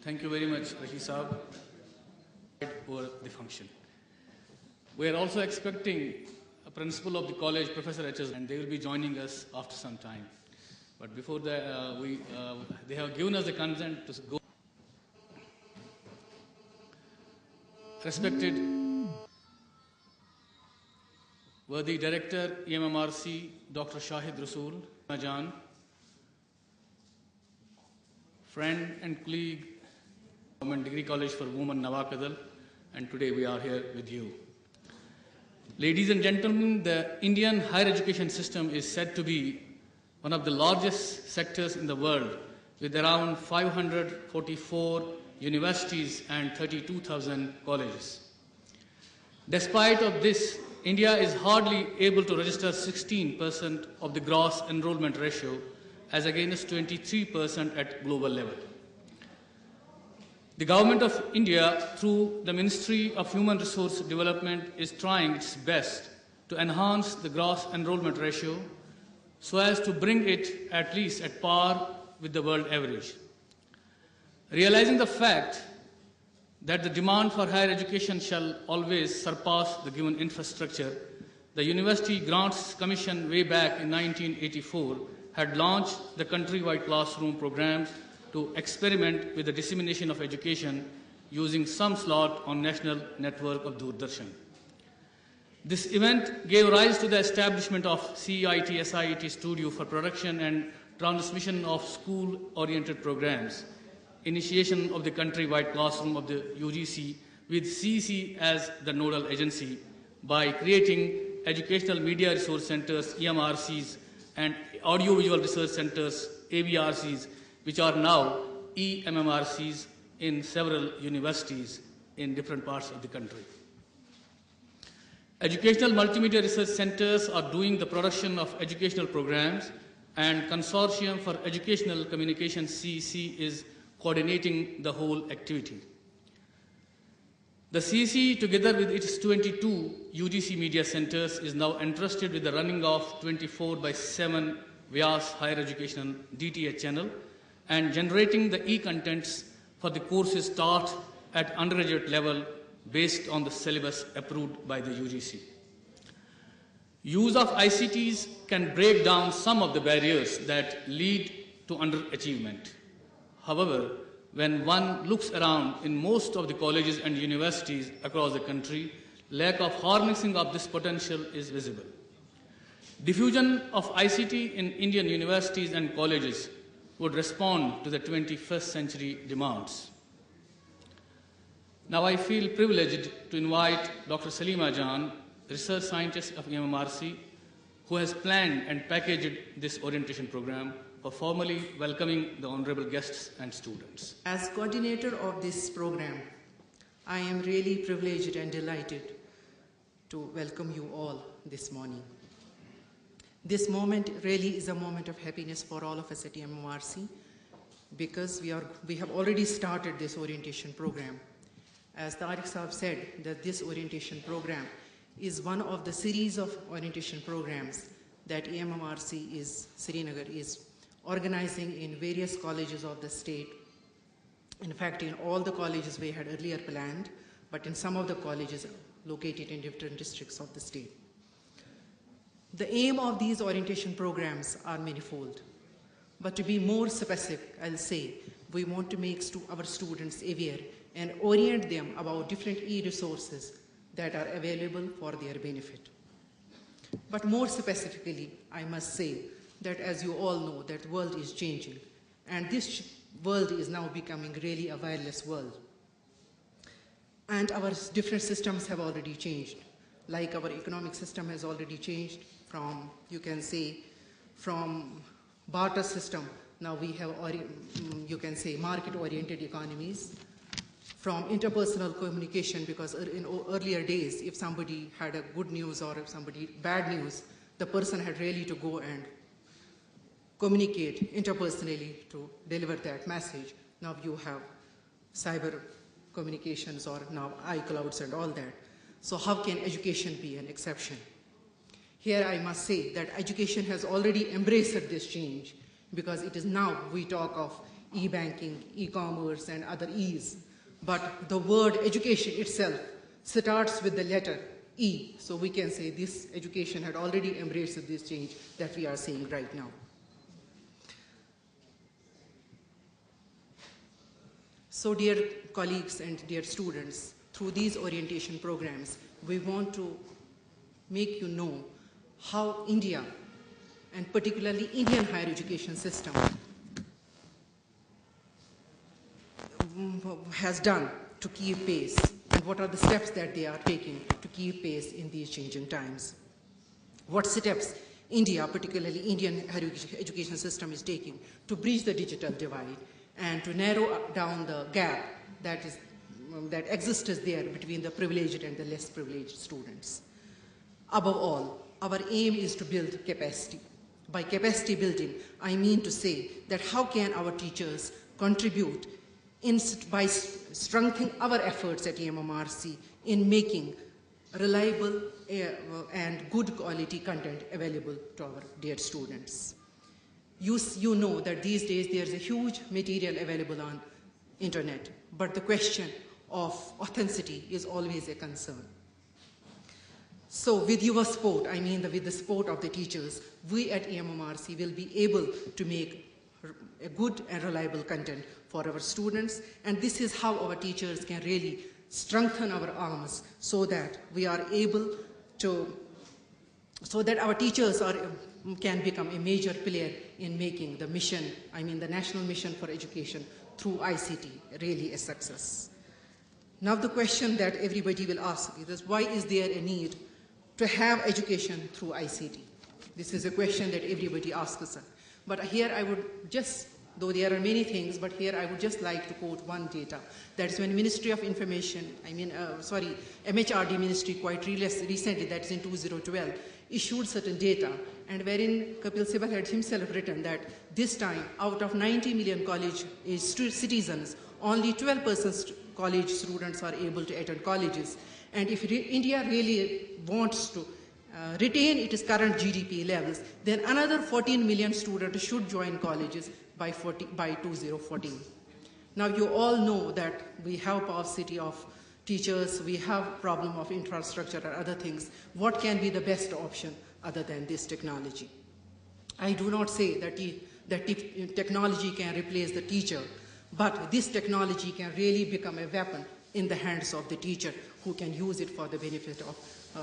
Thank you very much, Rashi Saab, for the function. We are also expecting a principal of the college, Professor H.S., and they will be joining us after some time. But before that, they have given us the consent to go. Respected worthy Director, EMMRC, Dr. Shahid Rasool Majan, friend and colleague, Government Degree College for Women, Nawakadal, and today we are here with you. Ladies and gentlemen, the Indian higher education system is said to be one of the largest sectors in the world, with around 544 universities and 32,000 colleges. Despite of this, India is hardly able to register 16% of the gross enrollment ratio as against 23% at global level. The Government of India, through the Ministry of Human Resource Development, is trying its best to enhance the gross enrollment ratio so as to bring it at least at par with the world average. Realizing the fact that the demand for higher education shall always surpass the given infrastructure, the University Grants Commission way back in 1984 had launched the countrywide classroom programs to experiment with the dissemination of education using some slot on national network of Doordarshan. This event gave rise to the establishment of CEIT-SIET Studio for production and transmission of school-oriented programs, initiation of the countrywide classroom of the UGC with CEC as the nodal agency by creating educational media resource centers, EMRCs, and audiovisual research centers, AVRCs, which are now EMMRCs in several universities in different parts of the country. Educational multimedia research centers are doing the production of educational programs, and Consortium for Educational Communication, CEC, is coordinating the whole activity. The CEC, together with its 22 UGC media centers, is now entrusted with the running of 24/7 Vyas Higher Educational DTH channel and generating the e-contents for the courses taught at undergraduate level based on the syllabus approved by the UGC. Use of ICTs can break down some of the barriers that lead to underachievement. However, when one looks around in most of the colleges and universities across the country, lack of harnessing of this potential is visible. Diffusion of ICT in Indian universities and colleges would respond to the 21st century demands. Now I feel privileged to invite Dr. Salima Jan, research scientist of EMMRC, who has planned and packaged this orientation program, for formally welcoming the honorable guests and students. As coordinator of this program, I am really privileged and delighted to welcome you all this morning. This moment really is a moment of happiness for all of us at EMMRC because we have already started this orientation program. As Tariq Saab said, that this orientation program is one of the series of orientation programs that EMMRC Srinagar is organizing in various colleges of the state. In fact, in all the colleges we had earlier planned, but in some of the colleges located in different districts of the state. The aim of these orientation programs are manifold, but to be more specific, I'll say, we want to make our students aware and orient them about different e-resources that are available for their benefit. But more specifically, I must say that as you all know, that the world is changing, and this world is now becoming really a wireless world. And our different systems have already changed. Like our economic system has already changed from, you can say, from barter system. Now we have, you can say, market-oriented economies. From interpersonal communication, because in earlier days, if somebody had a good news or if somebody bad news, the person had really to go and communicate interpersonally to deliver that message. Now you have cyber communications or now iClouds and all that. So how can education be an exception? Here I must say that education has already embraced this change because it is now we talk of e-banking, e-commerce, and other E's. But the word education itself starts with the letter E. So we can say this education had already embraced this change that we are seeing right now. So dear colleagues and dear students, through these orientation programs, we want to make you know how India, and particularly Indian higher education system, has done to keep pace, and what are the steps that they are taking to keep pace in these changing times. What steps India, particularly Indian higher education system, is taking to bridge the digital divide and to narrow down the gap that exists there between the privileged and the less privileged students. Above all, our aim is to build capacity. By capacity building, I mean to say that how can our teachers contribute by strengthening our efforts at EMMRC in making reliable and good quality content available to our dear students. You know that these days there's a huge material available on internet, but the question of authenticity is always a concern. So with your support, I mean with the support of the teachers, we at EMMRC will be able to make a good and reliable content for our students, and this is how our teachers can really strengthen our arms so that we are able to, so that our teachers can become a major player in making the mission, I mean the national mission for education through ICT, really a success. Now the question that everybody will ask is, why is there a need to have education through ICT? This is a question that everybody asks us. But here I would just, though there are many things, but here I would just like to quote one data. That is when Ministry of Information, MHRD Ministry quite recently, that is in 2012, issued certain data, and wherein Kapil Sibal had himself written that this time, out of 90 million college citizens, only 12% college students are able to attend colleges. And if India really wants to retain its current GDP levels, then another 14 million students should join colleges by 2014. Now you all know that we have paucity of teachers, we have problem of infrastructure or other things. What can be the best option other than this technology? I do not say that technology can replace the teacher, but this technology can really become a weapon in the hands of the teacher who can use it for the benefit of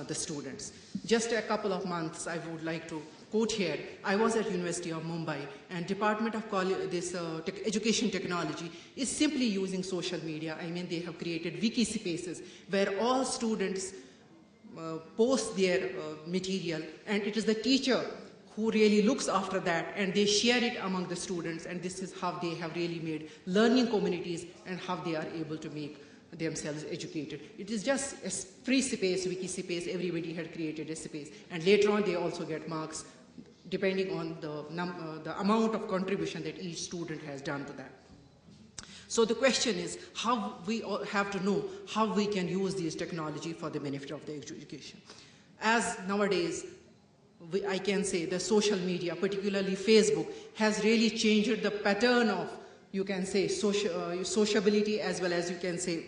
the students. Just a couple of months, I would like to quote here. I was at University of Mumbai, and Department of Education Technology is simply using social media. I mean, they have created wiki spaces where all students post their material, and it is the teacher who really looks after that, and they share it among the students, and this is how they have really made learning communities and how they are able to make themselves educated. It is just a free space, wiki space, everybody had created a space, and later on they also get marks depending on the amount of contribution that each student has done to that. So the question is, how we all have to know how we can use this technology for the benefit of the education. As nowadays, I can say the social media, particularly Facebook, has really changed the pattern of, you can say, sociability, as well as you can say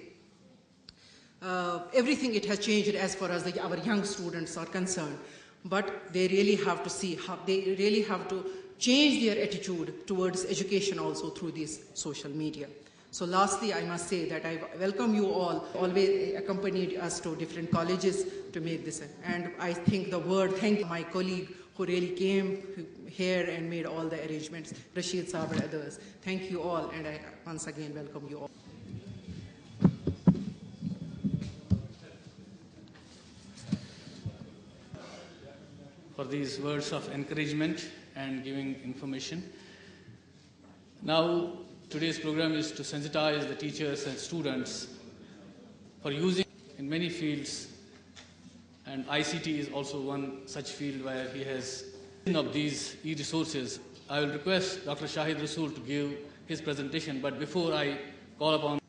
everything. It has changed as far as our young students are concerned. But they really have to see how they really have to change their attitude towards education also through this social media. So lastly, I must say that I welcome you all, always accompanied us to different colleges to make this. And I think the word thank my colleague who really came here and made all the arrangements, Rashid Saab and others. Thank you all, and I once again welcome you all. For these words of encouragement and giving information. Now, today's program is to sensitize the teachers and students for using in many fields, and ICT is also one such field where he has of these e-resources. I will request Dr. Shahid Rasool to give his presentation, but before I call upon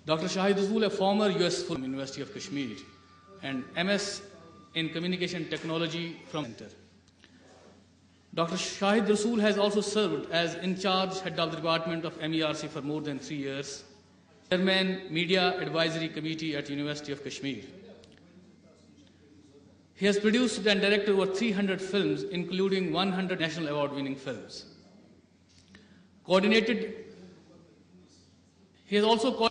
Dr. Shahid Rasool, a former US from University of Kashmir, and MS in Communication Technology from Center. Dr. Shahid Rasool has also served as in charge head of the Department of MERC for more than 3 years, Chairman Media Advisory Committee at University of Kashmir. He has produced and directed over 300 films, including 100 National Award-winning films. He has also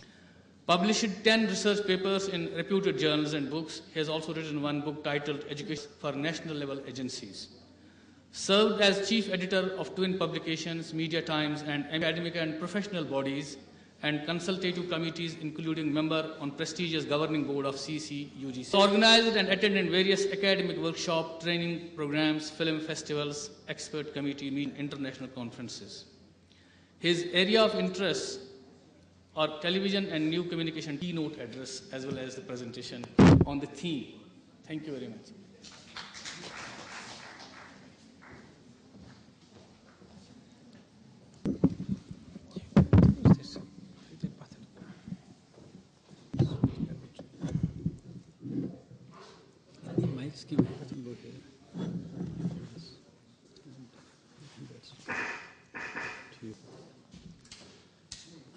published 10 research papers in reputed journals and books. He has also written one book titled Education for National Level Agencies. Served as chief editor of twin publications, Media Times, and academic and professional bodies and consultative committees, including member on prestigious governing board of CCUGC. Organized and attended various academic workshop, training programs, film festivals, expert committee, international conferences. His area of interest are television and new communication keynote address, as well as the presentation on the theme. Thank you very much.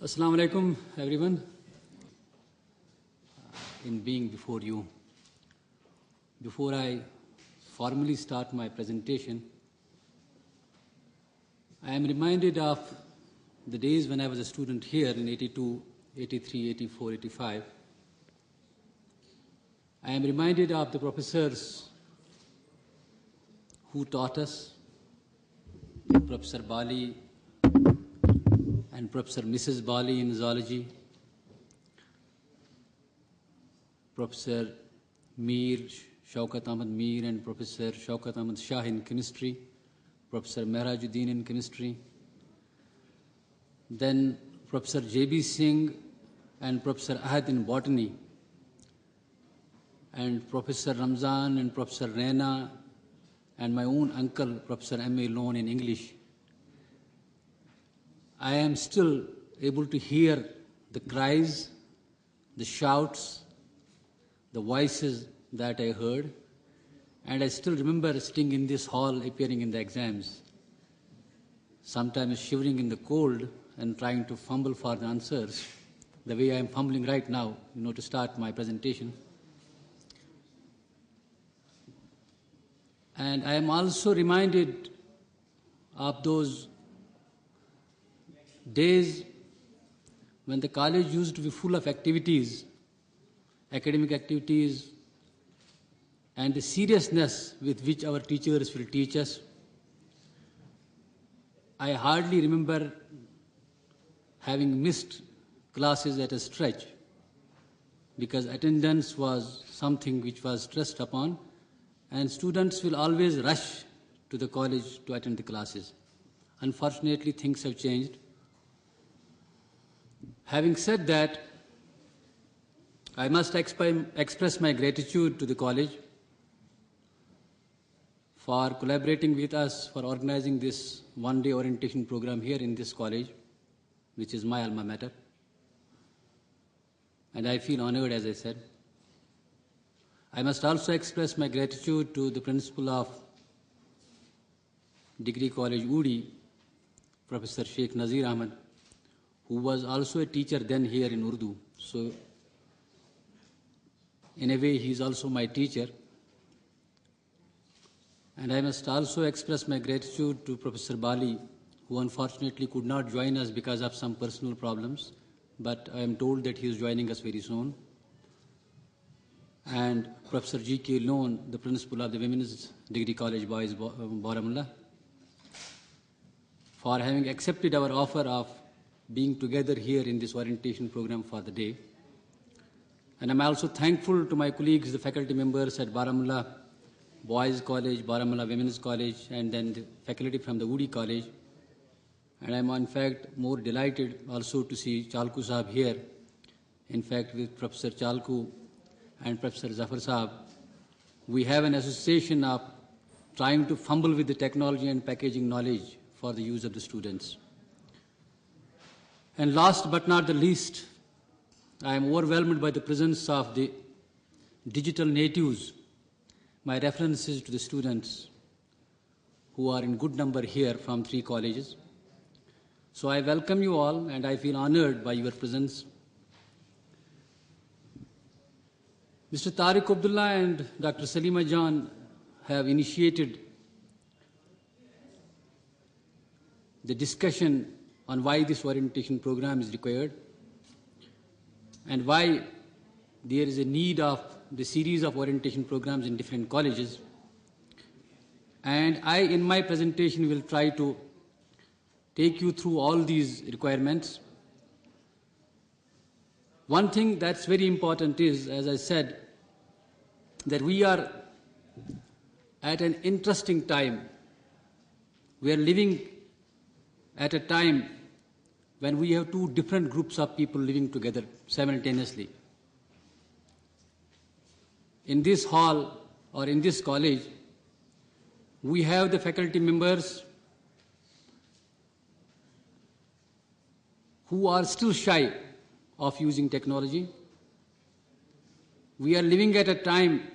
Assalamu alaikum, everyone. In being before you, before I formally start my presentation, I am reminded of the days when I was a student here in 82, 83, 84, 85. I am reminded of the professors who taught us, Professor Bali and Professor Mrs. Bali in zoology, Professor Mir, Shaukat Ahmad Mir, and Professor Shaukat Ahmad Shah in chemistry, Professor Mehrajuddin in chemistry, then Professor J.B. Singh and Professor Ahad in botany, and Professor Ramzan and Professor Raina, and my own uncle, Professor M.A. Lone in English. I am still able to hear the cries, the shouts, the voices that I heard, and I still remember sitting in this hall appearing in the exams, sometimes shivering in the cold and trying to fumble for the answers, the way I am fumbling right now, to start my presentation. And I am also reminded of those days when the college used to be full of activities, academic activities, and the seriousness with which our teachers will teach us. I hardly remember having missed classes at a stretch because attendance was something which was stressed upon, and students will always rush to the college to attend the classes. Unfortunately, things have changed. Having said that, I must express my gratitude to the college for collaborating with us for organizing this one-day orientation program here in this college, which is my alma mater. And I feel honored, as I said. I must also express my gratitude to the principal of Degree College Udi, Professor Sheikh Nazir Ahmed, who was also a teacher then here in Urdu. So, in a way, he is also my teacher. And I must also express my gratitude to Professor Bali, who unfortunately could not join us because of some personal problems, but I am told that he is joining us very soon. And Professor G.K. Lone, the principal of the Women's Degree College Boys, Baramulla, for having accepted our offer of being together here in this orientation program for the day. And I'm also thankful to my colleagues, the faculty members at Baramulla Boys College, Baramulla Women's College, and then the faculty from the Udi College. And I'm in fact more delighted also to see Chalku Sahab here. In fact, with Professor Chalku and Professor Zafar Sahab, we have an association of trying to fumble with the technology and packaging knowledge for the use of the students. And last but not the least, I am overwhelmed by the presence of the digital natives, my references to the students who are in good number here from 3 colleges. So I welcome you all and I feel honored by your presence. Mr. Tariq Abdullah and Dr. Salima Jan have initiated the discussion on why this orientation program is required and why there is a need of the series of orientation programs in different colleges. And I, in my presentation, will try to take you through all these requirements. One thing that's very important is, as I said, that we are at an interesting time. We are living at a time when we have 2 different groups of people living together simultaneously. In this hall or in this college, we have the faculty members who are still shy of using technology. We are living at a time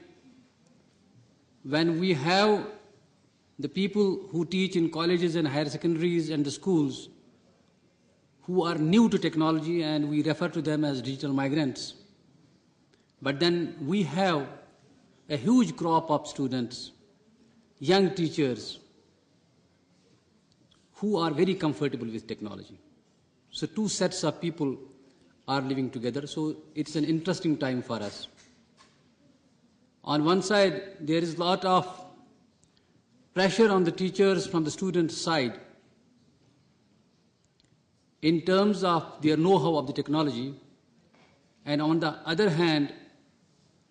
when we have the people who teach in colleges and higher secondaries and the schools who are new to technology, and we refer to them as digital migrants. But then we have a huge crop of students, young teachers, who are very comfortable with technology. So 2 sets of people are living together, so it's an interesting time for us. On one side, there is a lot of pressure on the teachers from the students' side in terms of their know-how of the technology, and on the other hand,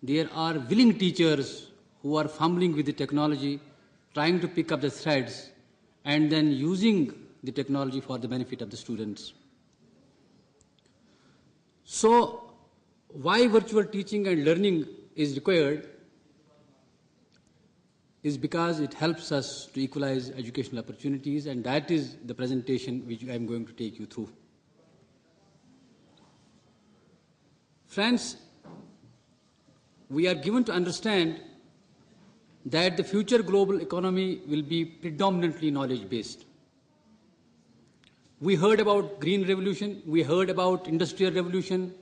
there are willing teachers who are fumbling with the technology, trying to pick up the threads, and then using the technology for the benefit of the students. So, why virtual teaching and learning is required is because it helps us to equalize educational opportunities, and that is the presentation which I am going to take you through. Friends, we are given to understand that the future global economy will be predominantly knowledge-based. We heard about green revolution, we heard about industrial revolution,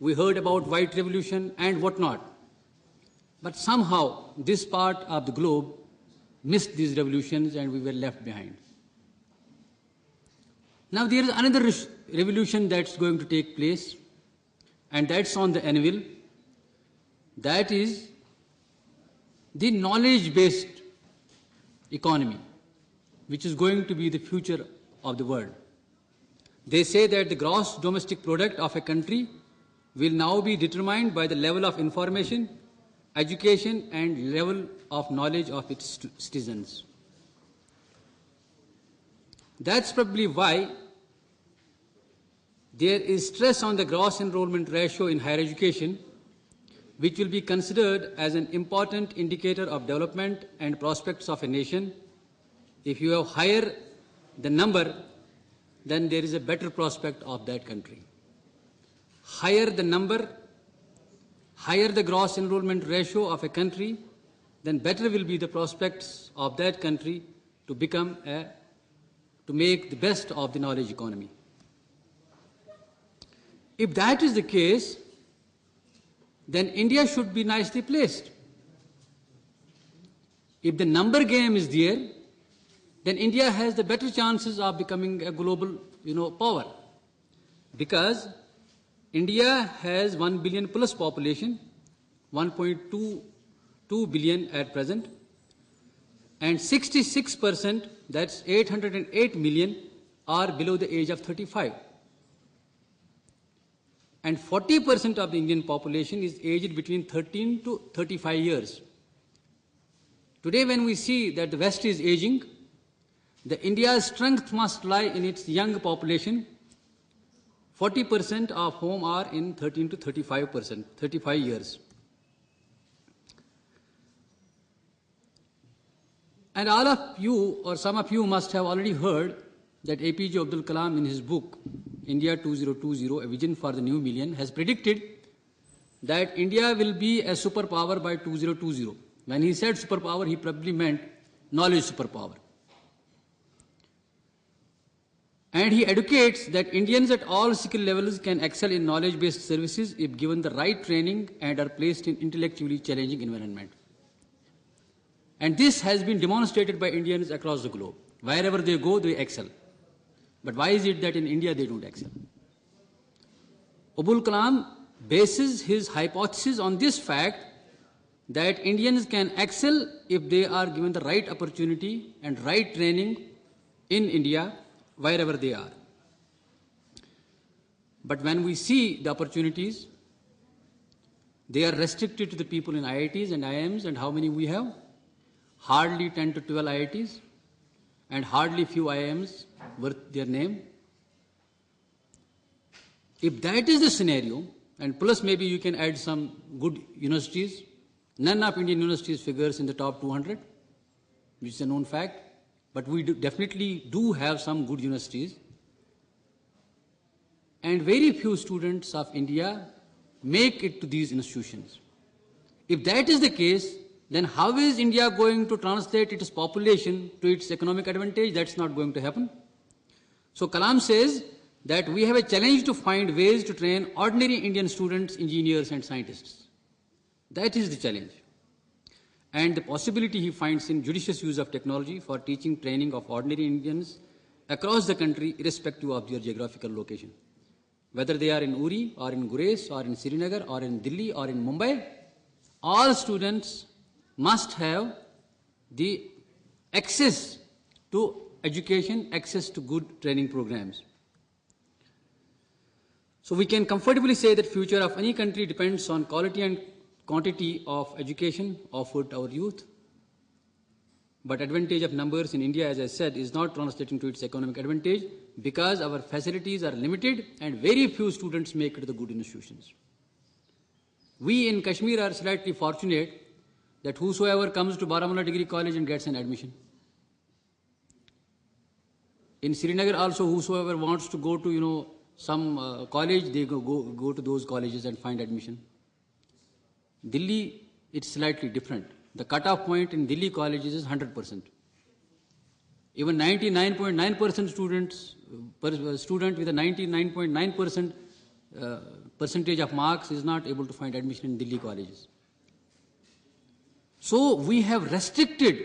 we heard about white revolution and whatnot. But somehow this part of the globe missed these revolutions and we were left behind. Now there is another revolution that's going to take place, and that's on the anvil. That is the knowledge-based economy, which is going to be the future of the world. They say that the gross domestic product of a country will now be determined by the level of information, education, and level of knowledge of its citizens. That's probably why there is stress on the gross enrollment ratio in higher education, which will be considered as an important indicator of development and prospects of a nation. If you have higher the number, then there is a better prospect of that country. Higher the number, higher the gross enrollment ratio of a country, then better will be the prospects of that country to make the best of the knowledge economy. If that is the case, then India should be nicely placed. If the number game is there, then India has the better chances of becoming a global, power. Because India has 1 billion plus population, 1.22 billion at present, and 66%, that's 808 million, are below the age of 35. And 40% of the Indian population is aged between 13 to 35 years. Today, when we see that the West is aging, the India's strength must lie in its young population, 40% of whom are in 13 to 35 years. And all of you, or some of you, must have already heard that APJ Abdul Kalam, in his book, India 2020, A Vision for the New Millennium, has predicted that India will be a superpower by 2020. When he said superpower, he probably meant knowledge superpower. And he advocates that Indians at all skill levels can excel in knowledge-based services if given the right training and are placed in intellectually challenging environment. And this has been demonstrated by Indians across the globe. Wherever they go, they excel. But why is it that in India they don't excel? Abul Kalam bases his hypothesis on this fact that Indians can excel if they are given the right opportunity and right training in India, wherever they are. But when we see the opportunities, they are restricted to the people in IITs and IIMs, and how many we have? Hardly 10 to 12 IITs and hardly few IIMs worth their name. If that is the scenario, and plus maybe you can add some good universities, none of Indian universities figures in the top 200, which is a known fact, but we definitely do have some good universities. And very few students of India make it to these institutions. If that is the case, then how is India going to translate its population to its economic advantage? That's not going to happen. So Kalam says that we have a challenge to find ways to train ordinary Indian students, engineers and scientists. That is the challenge. And the possibility he finds in judicious use of technology for teaching training of ordinary Indians across the country, irrespective of their geographical location. Whether they are in Uri or in Gurez or in Srinagar or in Delhi or in Mumbai, all students must have the access to education, access to good training programs. So we can comfortably say that future of any country depends on quality and quantity of education offered to our youth. But advantage of numbers in India, as I said, is not translating to its economic advantage because our facilities are limited and very few students make it to the good institutions. We in Kashmir are slightly fortunate that whosoever comes to Baramulla Degree College and gets an admission. In Srinagar also, whosoever wants to go to, some college, they go to those colleges and find admission. Delhi, it's slightly different. The cutoff point in Delhi colleges is 100%. Even 99.9% students, student with a 99.9% percentage of marks is not able to find admission in Delhi colleges. So we have restricted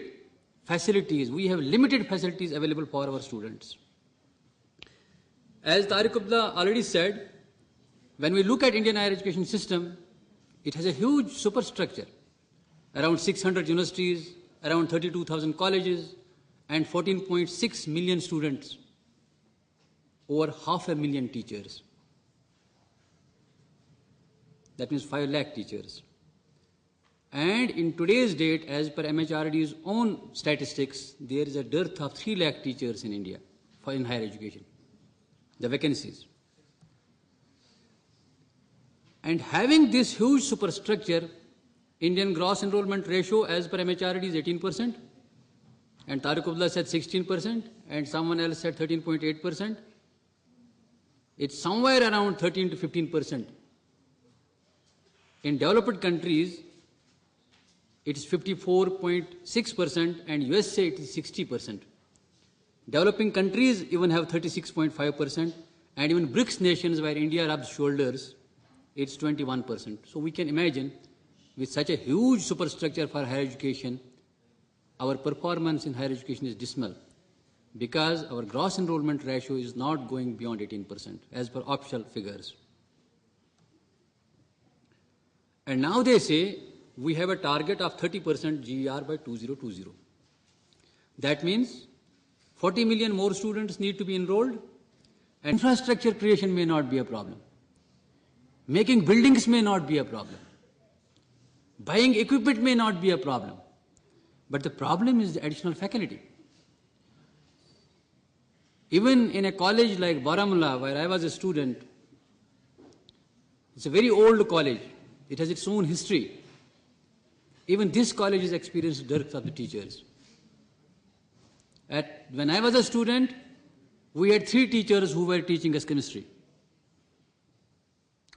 facilities, we have limited facilities available for our students. As Tariq Abdullah already said, when we look at Indian higher education system, it has a huge superstructure, around 600 universities, around 32,000 colleges, and 14.6 million students, over 500,000 teachers. That means 5 lakh teachers. And in today's date, as per MHRD's own statistics, there is a dearth of 3 lakh teachers in India in higher education, the vacancies. And having this huge superstructure, Indian gross enrollment ratio as per MHRD is 18%, and Tariq Abdullah said 16%, and someone else said 13.8%. It's somewhere around 13 to 15%. In developed countries, it is 54.6%, and USA it is 60%. Developing countries even have 36.5%, and even BRICS nations where India rubs shoulders, it's 21%. So we can imagine, with such a huge superstructure for higher education, our performance in higher education is dismal because our gross enrollment ratio is not going beyond 18% as per official figures. And now they say we have a target of 30% GER by 2020. That means 40 million more students need to be enrolled, and infrastructure creation may not be a problem. Making buildings may not be a problem. Buying equipment may not be a problem. But the problem is the additional faculty. Even in a college like Baramulla, where I was a student, it's a very old college. It has its own history. Even this college has experienced dearth of the teachers. When I was a student, we had 3 teachers who were teaching us chemistry.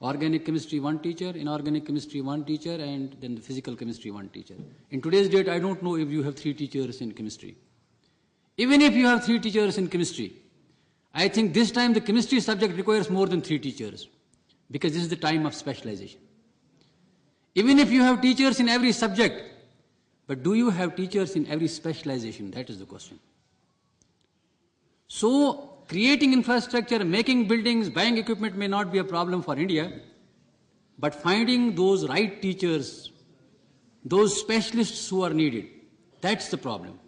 Organic chemistry, 1 teacher, inorganic chemistry, 1 teacher, and then the physical chemistry, 1 teacher. In today's date, I don't know if you have 3 teachers in chemistry. Even if you have 3 teachers in chemistry, I think this time the chemistry subject requires more than 3 teachers because this is the time of specialization. Even if you have teachers in every subject, but do you have teachers in every specialization? That is the question. So, creating infrastructure, making buildings, buying equipment may not be a problem for India, but finding those right teachers, those specialists who are needed, that's the problem.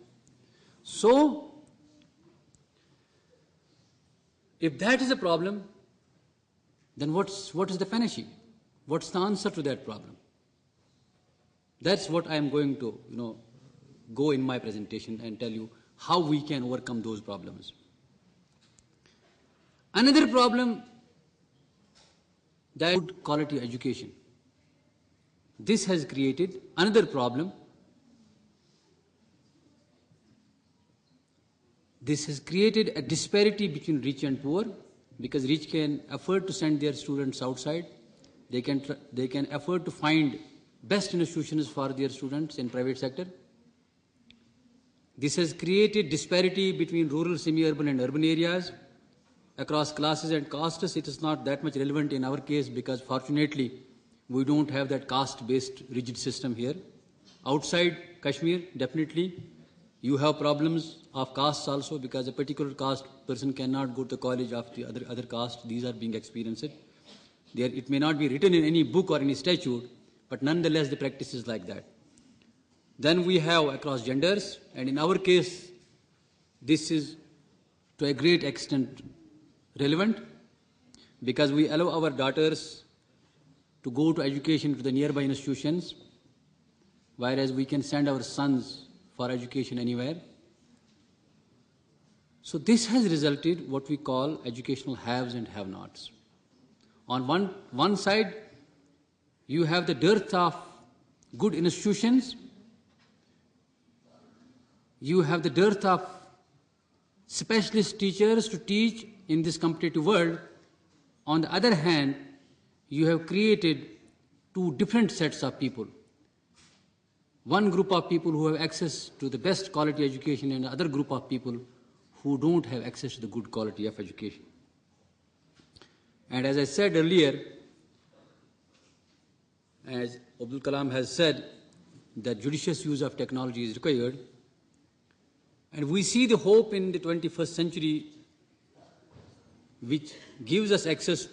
So, if that is a problem, then what is the panacea? What's the answer to that problem? That's what I am going to, go in my presentation and tell you how we can overcome those problems. Another problem, that good quality education. This has created another problem. This has created a disparity between rich and poor because rich can afford to send their students outside. They can afford to find best institutions for their students in private sector. This has created disparity between rural, semi-urban and urban areas across classes and castes. It is not that much relevant in our case because fortunately we don't have that caste-based rigid system here. Outside Kashmir, definitely you have problems of castes also because a particular caste person cannot go to the college of the other caste. These are being experienced. It may not be written in any book or any statute, but nonetheless the practice is like that. Then we have across genders, and in our case, this is to a great extent relevant because we allow our daughters to go to education to the nearby institutions, whereas we can send our sons for education anywhere. So this has resulted what we call educational haves and have-nots. On one side, you have the dearth of good institutions. You have the dearth of specialist teachers to teach in this competitive world. On the other hand, you have created 2 different sets of people. One group of people who have access to the best quality education and another group of people who don't have access to the good quality of education. And as I said earlier, as Abdul Kalam has said, that judicious use of technology is required. And we see the hope in the 21st century which gives us access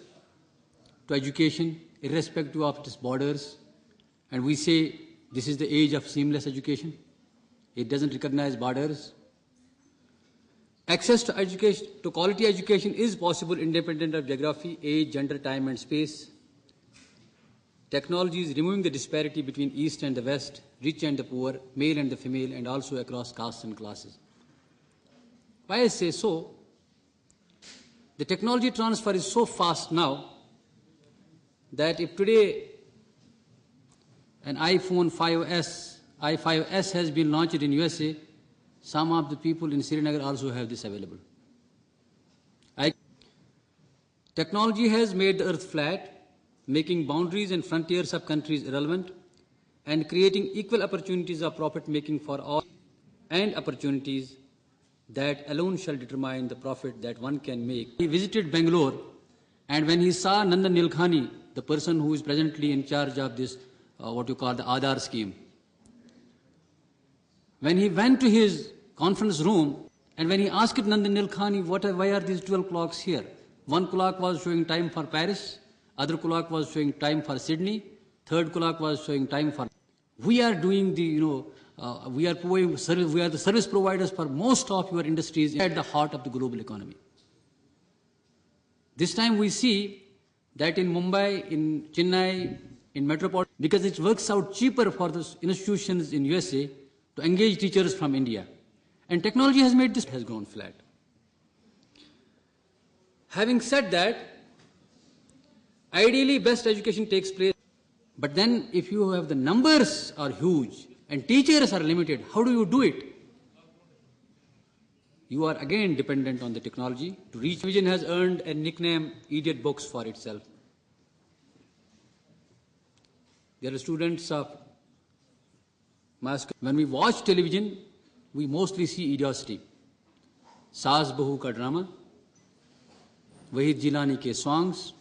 to education irrespective of its borders. And we say this is the age of seamless education. It doesn't recognize borders. Access to education, to quality education is possible independent of geography, age, gender, time and space. Technology is removing the disparity between East and the West, rich and the poor, male and the female, and also across castes and classes. Why I say so? The technology transfer is so fast now that if today an iPhone 5S has been launched in USA, some of the people in Srinagar also have this available. Technology has made the earth flat, making boundaries and frontiers of countries irrelevant, and creating equal opportunities of profit-making for all, and opportunities that alone shall determine the profit that one can make. He visited Bangalore, and when he saw Nandan Nilekani, the person who is presently in charge of this, what you call the Aadhaar scheme, when he went to his conference room, and when he asked Nandan Nilekani, why are these 12 clocks here? One clock was showing time for Paris, other clock was showing time for Sydney, third clock was showing time for... We are doing the, we are providing service, we are the service providers for most of your industries at the heart of the global economy. This time we see that in Mumbai, in Chennai, in Metropolitan, because it works out cheaper for the institutions in USA to engage teachers from India. And technology has made this has gone flat. Having said that, ideally best education takes place, but then if you have the numbers are huge and teachers are limited, how do you do it? You are again dependent on the technology. To reach vision has earned a nickname Idiot Books for itself. There are students of mass. When we watch television, we mostly see idiocy. Saas Bahu ka drama, Wahid Jilani ke songs,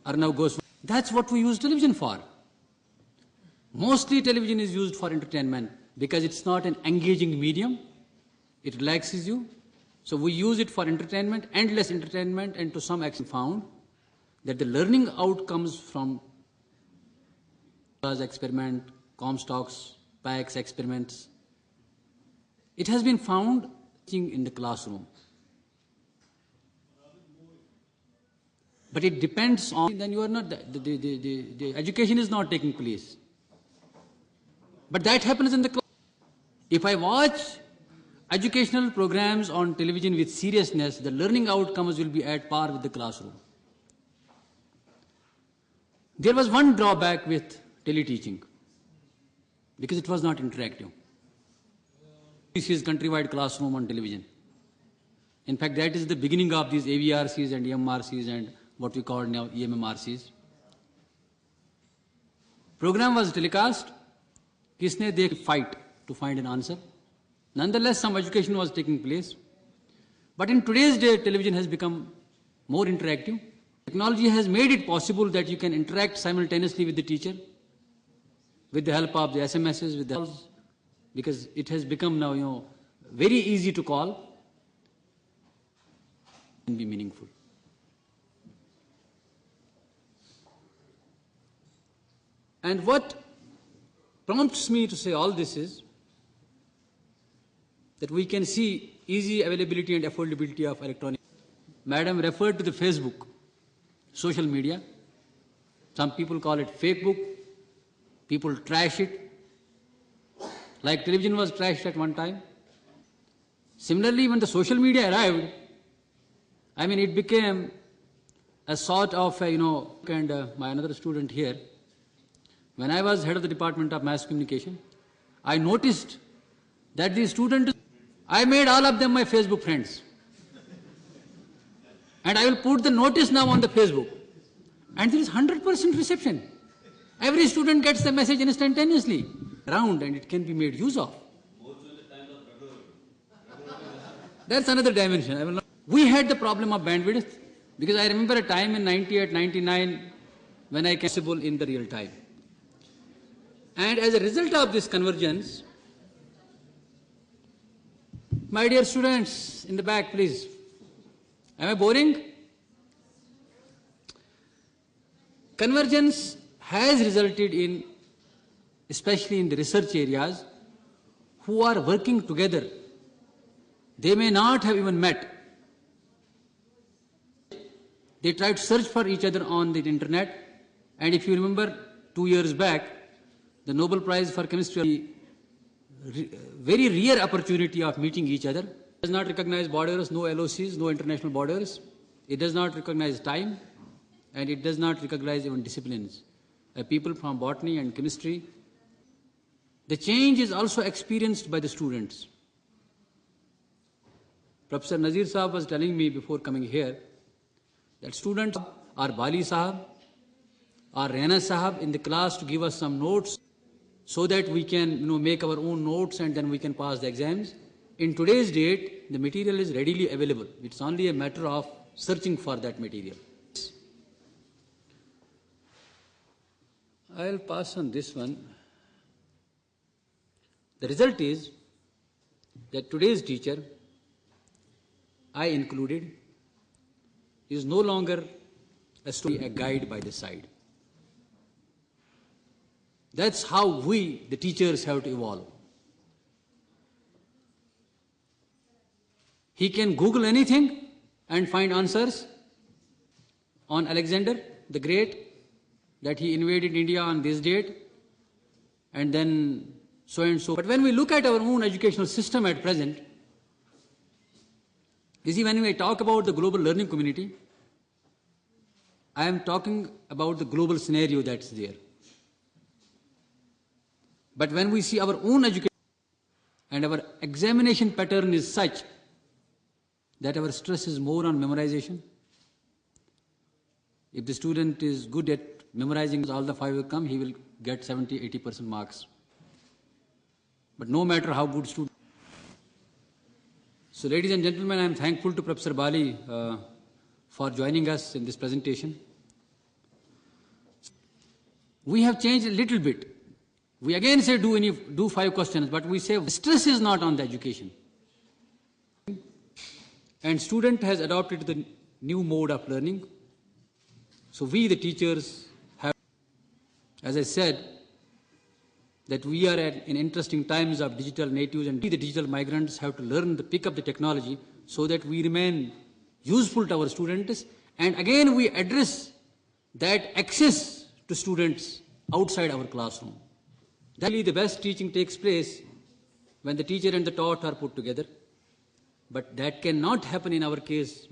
Arnav Goswami. That's what we use television for. Mostly television is used for entertainment because it's not an engaging medium. It relaxes you. So we use it for entertainment, endless entertainment, and to some extent found that the learning outcomes from experiment, Comstocks, PAX experiments, it has been found in the classroom. But it depends on, then you are not, the education is not taking place. But that happens in the class. If I watch educational programs on television with seriousness, the learning outcomes will be at par with the classroom. There was one drawback with teleteaching, because it was not interactive. This is countrywide classroom on television. In fact, that is the beginning of these AVRCs and EMRCs and what we call now EMMRCs. Program was telecast. Kisne they fight to find an answer. Nonetheless, some education was taking place. But in today's day, television has become more interactive. Technology has made it possible that you can interact simultaneously with the teacher with the help of the SMSs, with the calls, because it has become now, very easy to call and be meaningful. And what prompts me to say all this is that we can see easy availability and affordability of electronic. Madam referred to the Facebook, social media. Some people call it fake book. People trash it. Like television was trashed at one time. Similarly, when the social media arrived, it became a sort of, and my another student here, when I was head of the Department of Mass Communication, I noticed that the students, I made all of them my Facebook friends. And I will put the notice now on the Facebook. And there is 100% reception. Every student gets the message instantaneously around, and it can be made use of. That's another dimension. We had the problem of bandwidth, because I remember a time in 98, 99 when I came possible in the real time. And as a result of this convergence, my dear students in the back, please. Am I boring? Convergence has resulted in, especially in the research areas, who are working together. They may not have even met. They try to search for each other on the internet. And if you remember 2 years back, the Nobel Prize for Chemistry, very rare opportunity of meeting each other. It does not recognize borders, no LOCs, no international borders. It does not recognize time, and it does not recognize even disciplines. People from botany and chemistry. The change is also experienced by the students. Professor Nazir Sahab was telling me before coming here that students are Bali Sahab or Rana Sahab in the class to give us some notes so that we can make our own notes and then we can pass the exams. In today's date, the material is readily available. It's only a matter of searching for that material. I'll pass on this one. The result is that today's teacher, I included, is no longer a guide by the side. That's how we, the teachers, have to evolve. He can Google anything and find answers on Alexander the Great, that he invaded India on this date, and then so and so. But when we look at our own educational system at present, you see, when we talk about the global learning community, I am talking about the global scenario that's there. But when we see our own education and our examination pattern is such that our stress is more on memorization. If the student is good at memorizing, all the 5 will come, he will get 70-80% marks. But no matter how good student. So ladies and gentlemen, I am thankful to Professor Bali for joining us in this presentation. We have changed a little bit. We again say do 5 questions, but we say stress is not on the education. And student has adopted the new mode of learning. So we, the teachers, have, as I said, that we are in interesting times of digital natives, and we, the digital migrants, have to learn to pick up the technology so that we remain useful to our students. And again, we address that access to students outside our classroom. Really, the best teaching takes place when the teacher and the taught are put together. But that cannot happen in our case.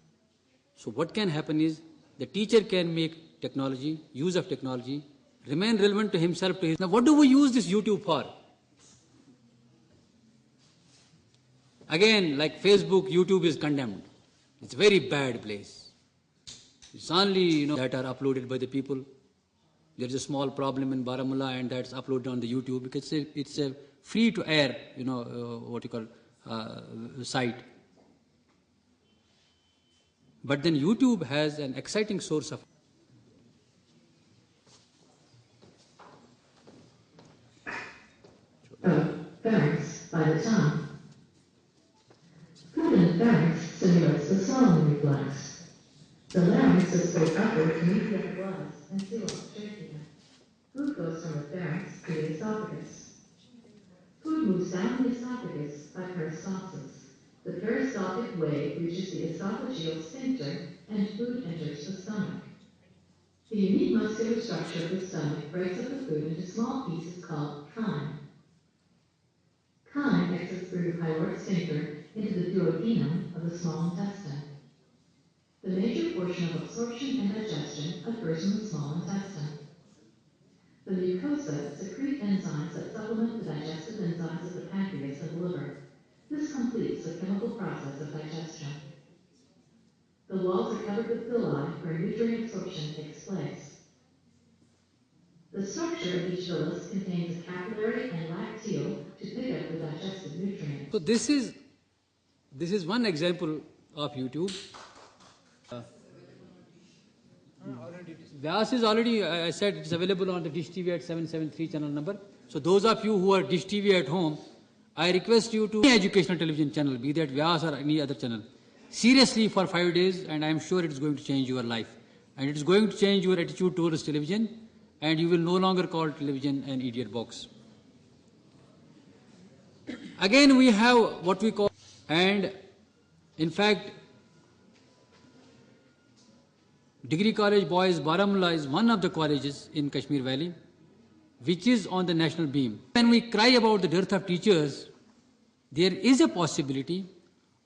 So what can happen is the teacher can make technology, use of technology, remain relevant to himself. Now, what do we use this YouTube for? Again, like Facebook, YouTube is condemned. It's a very bad place. It's only, that are uploaded by the people. There's a small problem in Baramulla, and that's uploaded on the YouTube because it's a free to air, site. But then YouTube has an exciting source of pharynx by the tongue. Food in the pharynx stimulates the swallowing reflex. The larynx is pulled upward to meet the lungs and seal off trachea. Food goes from the pharynx to the esophagus. Food moves down the esophagus by peristalsis. The peristaltic way reaches the esophageal sphincter and food enters the stomach. The unique muscular structure of the stomach breaks up the food into small pieces called chyme. Chyme exits through the pyloric sphincter into the duodenum of the small intestine. The major portion of absorption and digestion occurs in the small intestine. The mucosa secrete enzymes that supplement the digestive enzymes of the pancreas and liver. This completes the chemical process of digestion. The walls are covered with villi where nutrient absorption takes place. The structure of each villus contains a capillary and lacteal to pick up the digestive nutrients. So this is one example of YouTube. Vyas is already, I said, it's available on the Dish TV at 773 channel number. So those of you who are Dish TV at home, I request you to any educational television channel, be that Vyas or any other channel, seriously for 5 days, and I am sure it's going to change your life. And it is going to change your attitude towards television, and you will no longer call television an idiot box. Again, we have what we call, and in fact, Degree College Boys Baramulla is one of the colleges in Kashmir Valley which is on the national beam. When we cry about the dearth of teachers, there is a possibility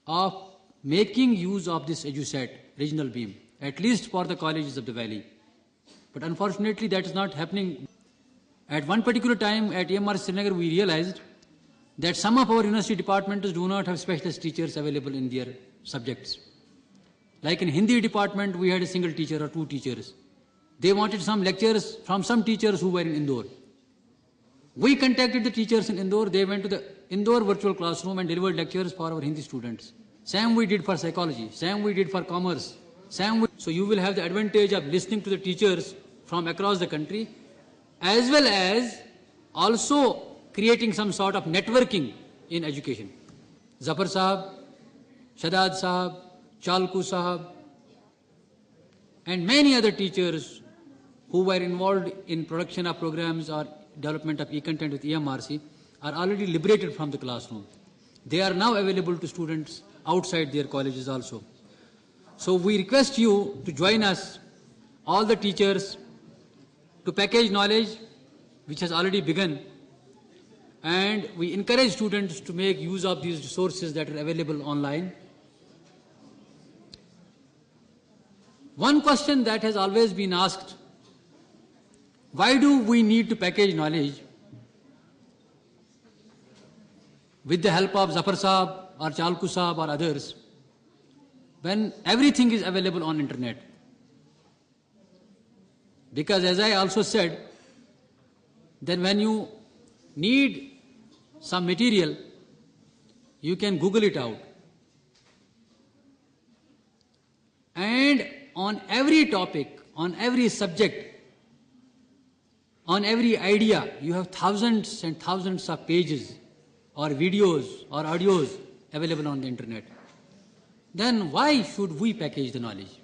of making use of this EduSat regional beam, at least for the colleges of the valley. But unfortunately, that is not happening. At one particular time at EMR Srinagar, we realized that some of our university departments do not have specialist teachers available in their subjects. Like in Hindi department, we had a single teacher or 2 teachers. They wanted some lectures from some teachers who were in Indore. We contacted the teachers in Indore. They went to the Indore virtual classroom and delivered lectures for our Hindi students. Same we did for psychology. Same we did for commerce. So you will have the advantage of listening to the teachers from across the country, as well as also creating some sort of networking in education. Zafar Sahab, Shadad Sahab, Chalku Sahab, and many other teachers who were involved in production of programs or development of e-content with EMRC are already liberated from the classroom. They are now available to students outside their colleges also. So we request you to join us, all the teachers, to package knowledge, which has already begun, and we encourage students to make use of these resources that are available online. One question that has always been asked: why do we need to package knowledge with the help of Zafar Sahab or Chalku Sahab or others when everything is available on internet? Because as I also said, that when you need some material, you can Google it out. And on every topic, on every subject, on every idea, you have thousands and thousands of pages or videos or audios available on the internet. Then why should we package the knowledge?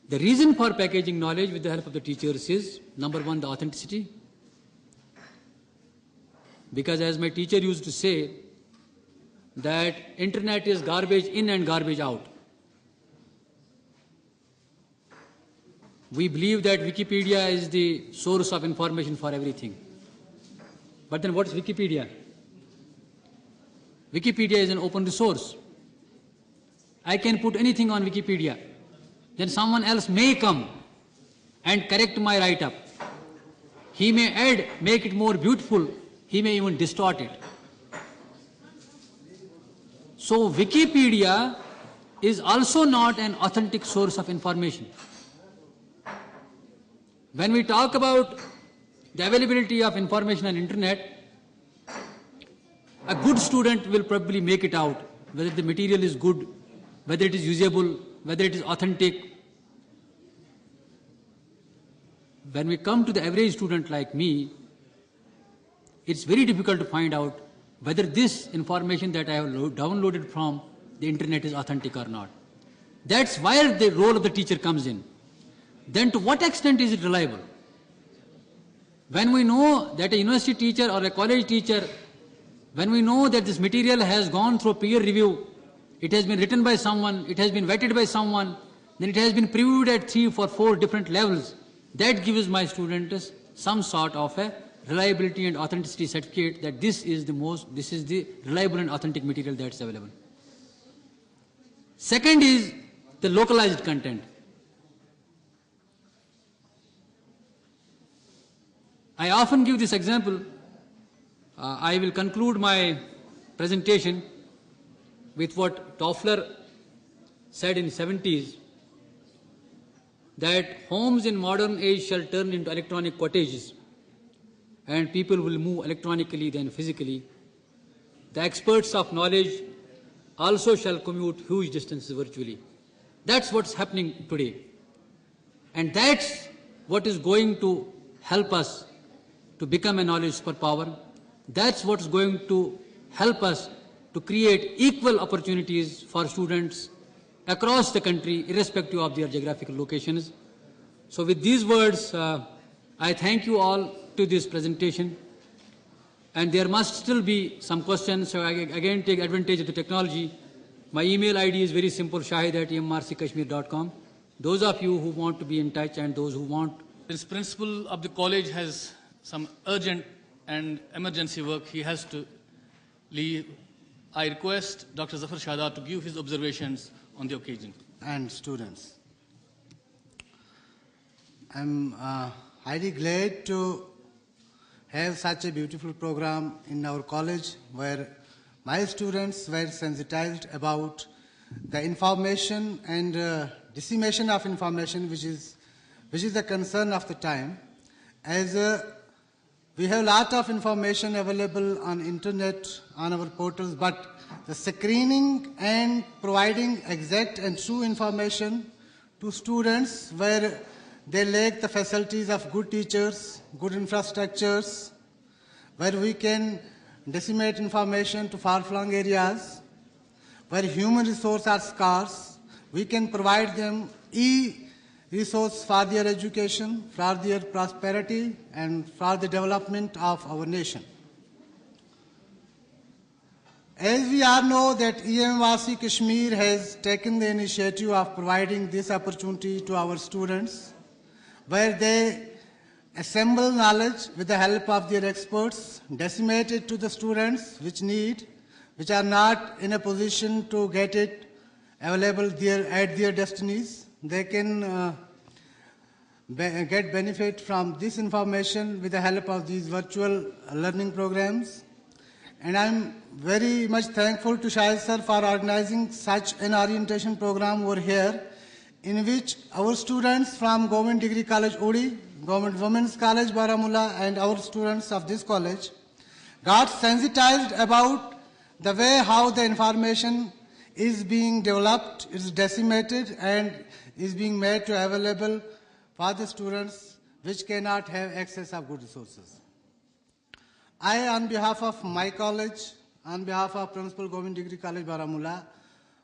The reason for packaging knowledge with the help of the teachers is, number one, the authenticity. Because as my teacher used to say, that internet is garbage in and garbage out. We believe that Wikipedia is the source of information for everything. But then what is Wikipedia? Wikipedia is an open resource. I can put anything on Wikipedia. Then someone else may come and correct my write-up. He may add, make it more beautiful. He may even distort it. So Wikipedia is also not an authentic source of information. When we talk about the availability of information on internet, a good student will probably make it out, whether the material is good, whether it is usable, whether it is authentic. When we come to the average student like me, it's very difficult to find out whether this information that I have downloaded from the internet is authentic or not. That's where the role of the teacher comes in. Then to what extent is it reliable? When we know that a university teacher or a college teacher, when we know that this material has gone through peer review, it has been written by someone, it has been vetted by someone, then it has been previewed at 3 or 4 different levels, that gives my students some sort of a reliability and authenticity certificate that this is the reliable and authentic material that's available. Second is the localized content. I often give this example. I will conclude my presentation with what Toffler said in the 70s, that homes in modern age shall turn into electronic cottages and people will move electronically than physically. The experts of knowledge also shall commute huge distances virtually. That's what's happening today. And that's what is going to help us to become a knowledge superpower. That's what's going to help us to create equal opportunities for students across the country, irrespective of their geographical locations. So with these words, I thank you all to this presentation. And there must still be some questions, so I again take advantage of the technology. My email ID is very simple, shahid@mrckashmir.com. Those of you who want to be in touch and those who want. Since principal of the college has some urgent and emergency work he has to leave, I request Dr. Zafar Shahidar to give his observations on the occasion. And students, I'm highly glad to have such a beautiful program in our college where my students were sensitized about the information and dissemination of information, which is the concern of the time. As we have a lot of information available on internet, on our portals, but the screening and providing exact and true information to students where they lack the facilities of good teachers, good infrastructures, where we can disseminate information to far-flung areas, where human resources are scarce, we can provide them resource for their education, for their prosperity, and for the development of our nation. As we all know that EMRC Kashmir has taken the initiative of providing this opportunity to our students, where they assemble knowledge with the help of their experts, disseminate it to the students which are not in a position to get it available at their destinies. They can get benefit from this information with the help of these virtual learning programs. And I'm very much thankful to Shahid sir for organizing such an orientation program over here, in which our students from Government Degree College Odi, Government Women's College Baramulla, and our students of this college got sensitized about the way how the information is being developed, is decimated, and is being made to available for the students which cannot have access of good resources. I, on behalf of my college, on behalf of Principal Govind Degree College, Baramulla,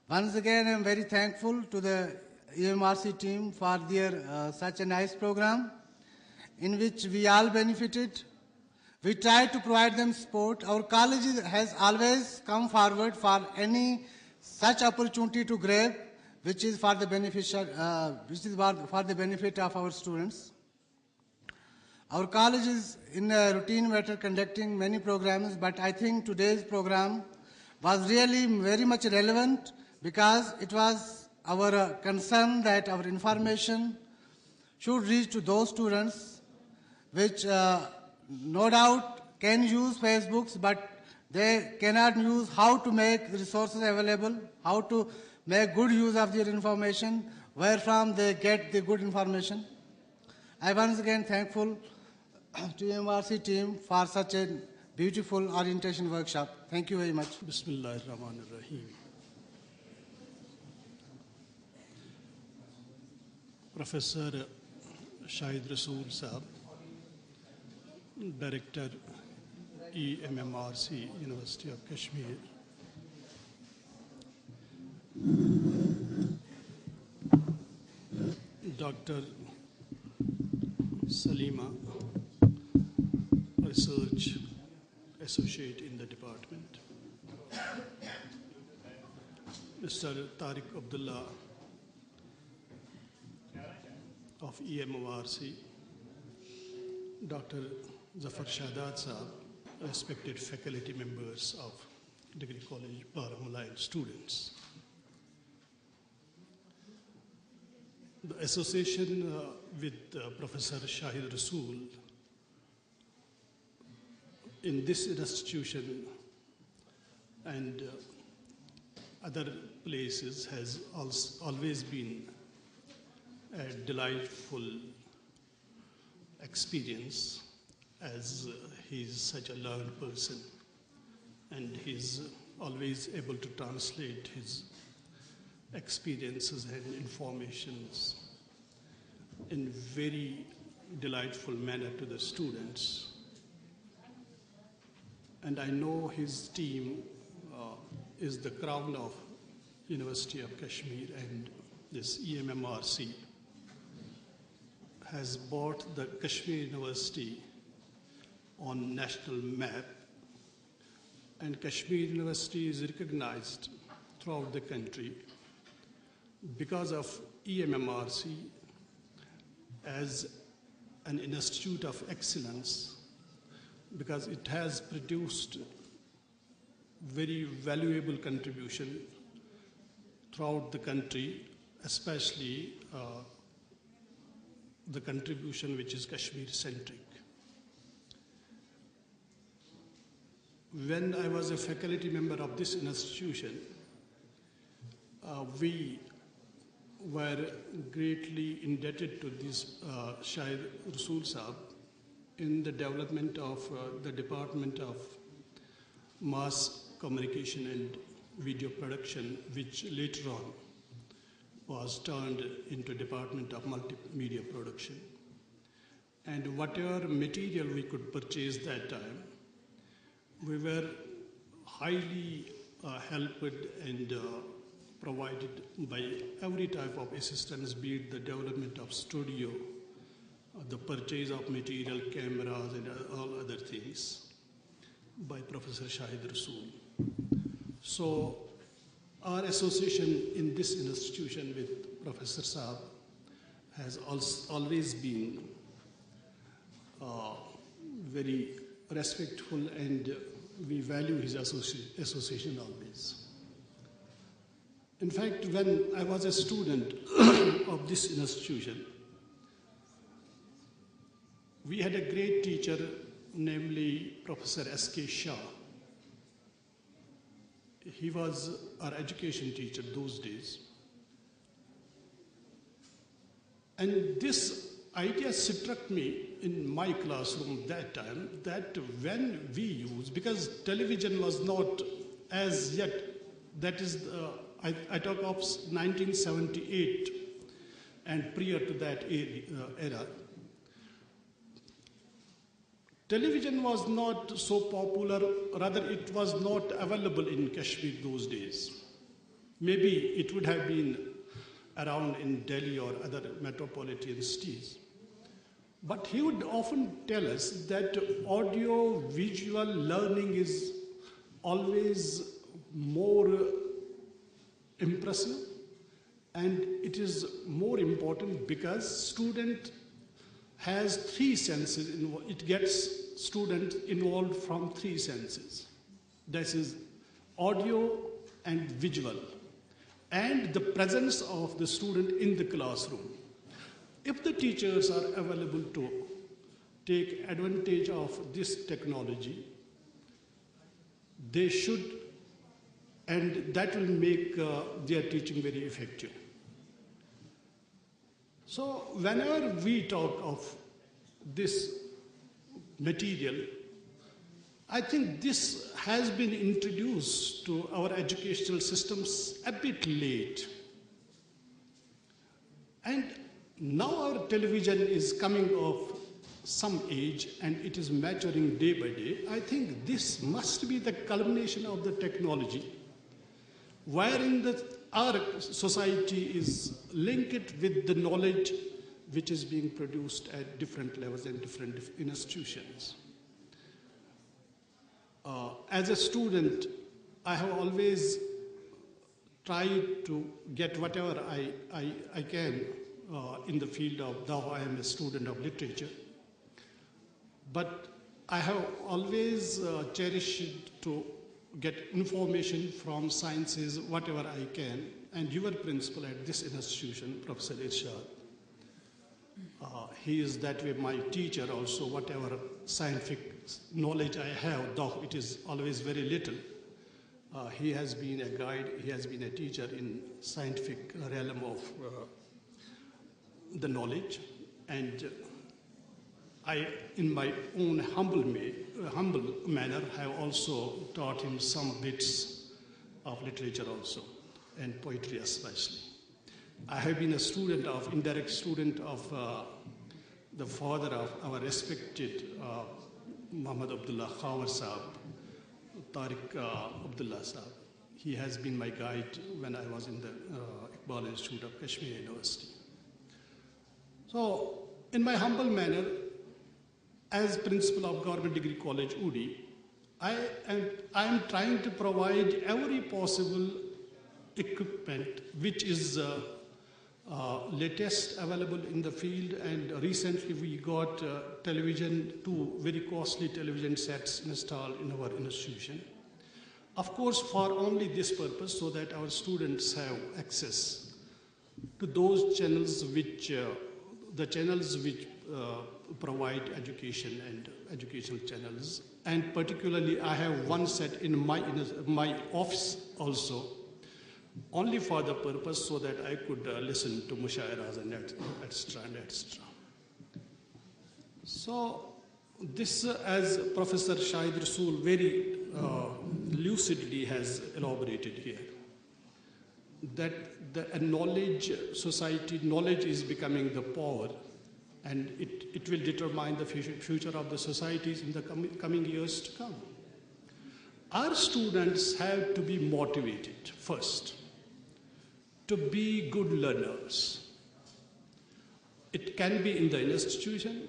once again I am very thankful to the EMRC team for their such a nice program in which we all benefited. We tried to provide them support. Our college has always come forward for any such opportunity to grab, which is for the benefit of our students. Our college is in a routine matter conducting many programs, but I think today's program was really very much relevant because it was our concern that our information should reach to those students which no doubt can use Facebooks, but they cannot use how to make resources available, how to make good use of their information, where from they get the good information. I once again thankful to MRC team for such a beautiful orientation workshop. Thank you very much. Bismillahirrahmanirrahim. Professor Shahid Rasool Sahab, Director EMMRC, University of Kashmir. Dr. Salima, Research Associate in the department. Mr. Tariq Abdullah of EMORC, Dr. Zafar Shahadad Saab, respected faculty members of Degree College, Baramulla, and students. The association with Professor Shahid Rasool in this institution and other places has always been a delightful experience, as he's such a learned person and he's always able to translate his experiences and informations in very delightful manner to the students. And I know his team is the crown of University of Kashmir, and this EMMRC has brought the Kashmir University on national map, and Kashmir University is recognized throughout the country because of EMMRC as an institute of excellence, because it has produced very valuable contribution throughout the country, especially the contribution which is Kashmir-centric. When I was a faculty member of this institution, we were greatly indebted to this Shahid Rasool Sahab in the development of the Department of Mass Communication and Video Production, which later on was turned into Department of Multimedia Production. And whatever material we could purchase that time, we were highly helped and provided by every type of assistance, be it the development of studio, the purchase of material, cameras, and all other things by Professor Shahid Rasool. So our association in this institution with Professor Saab has always been very respectful, and we value his association always. In fact, when I was a student of this institution, we had a great teacher, namely Professor S.K. Shah. He was our education teacher those days. And this idea struck me in my classroom that time, that when we use, because television was not as yet, that is I talk of 1978 and prior to that era. Television was not so popular, rather it was not available in Kashmir those days. Maybe it would have been around in Delhi or other metropolitan cities. But he would often tell us that audio-visual learning is always more impressive, and it is more important because student has three senses. It gets student involved from three senses. That is audio and visual, and the presence of the student in the classroom. If the teachers are available to take advantage of this technology, they should, and that will make their teaching very effective. So whenever we talk of this material, I think this has been introduced to our educational systems a bit late. And now our television is coming of some age and it is maturing day by day. I think this must be the culmination of the technology, wherein our society is linked with the knowledge which is being produced at different levels and different institutions. As a student, I have always tried to get whatever I can in the field of, though I am a student of literature. But I have always cherished to get information from sciences, whatever I can. And your principal at this institution, Professor Irshad, he is that way my teacher also. Whatever scientific knowledge I have, though it is always very little, he has been a guide, he has been a teacher in scientific realm of the knowledge. And I, in my own humble manner, have also taught him some bits of literature also, and poetry especially. I have been a indirect student of the father of our respected Muhammad Abdullah Khawar Sahab, Tariq Abdullah Sahab. He has been my guide when I was in the Iqbal Institute of Kashmir University. So, in my humble manner, as principal of Government Degree College, Udi, I am trying to provide every possible equipment which is latest available in the field. And recently we got two very costly television sets installed in our institution. Of course, for only this purpose, so that our students have access to those channels which provide education and educational channels. And particularly, I have one set in my office also, only for the purpose so that I could listen to mushairas and etc. and etc. So this, as Professor Shahid Rasool very lucidly has elaborated here, that the knowledge society, knowledge is becoming the power, and it will determine the future of the societies in the coming years to come. Our students have to be motivated first to be good learners. It can be in the institution,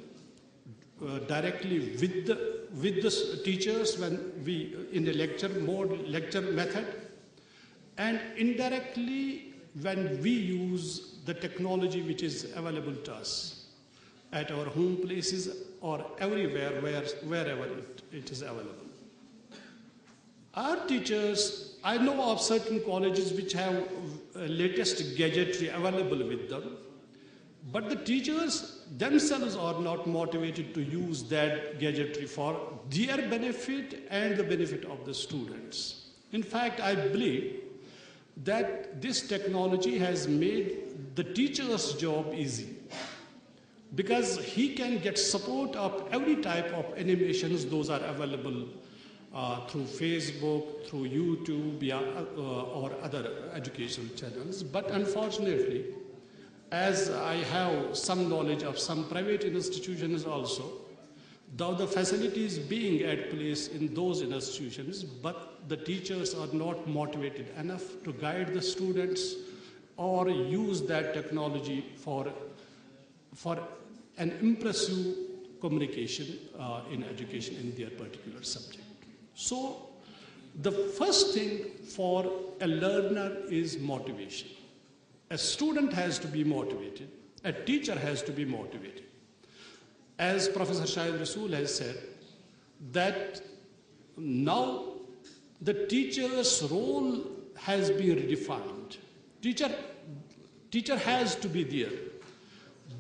directly with the teachers when we in the lecture method, and indirectly when we use the technology which is available to us at our home places or everywhere wherever it is available. Our teachers, I know of certain colleges which have latest gadgetry available with them, but the teachers themselves are not motivated to use that gadgetry for their benefit and the benefit of the students. In fact, I believe that this technology has made the teacher's job easy, because he can get support of every type of animations those are available through Facebook, through YouTube, or other educational channels. But unfortunately, as I have some knowledge of some private institutions also, though the facilities being at place in those institutions, but the teachers are not motivated enough to guide the students or use that technology for an impressive communication in education in their particular subject. So the first thing for a learner is motivation. A student has to be motivated. A teacher has to be motivated. As Professor Shahid Rasool has said, that now the teacher's role has been redefined. Teacher has to be there,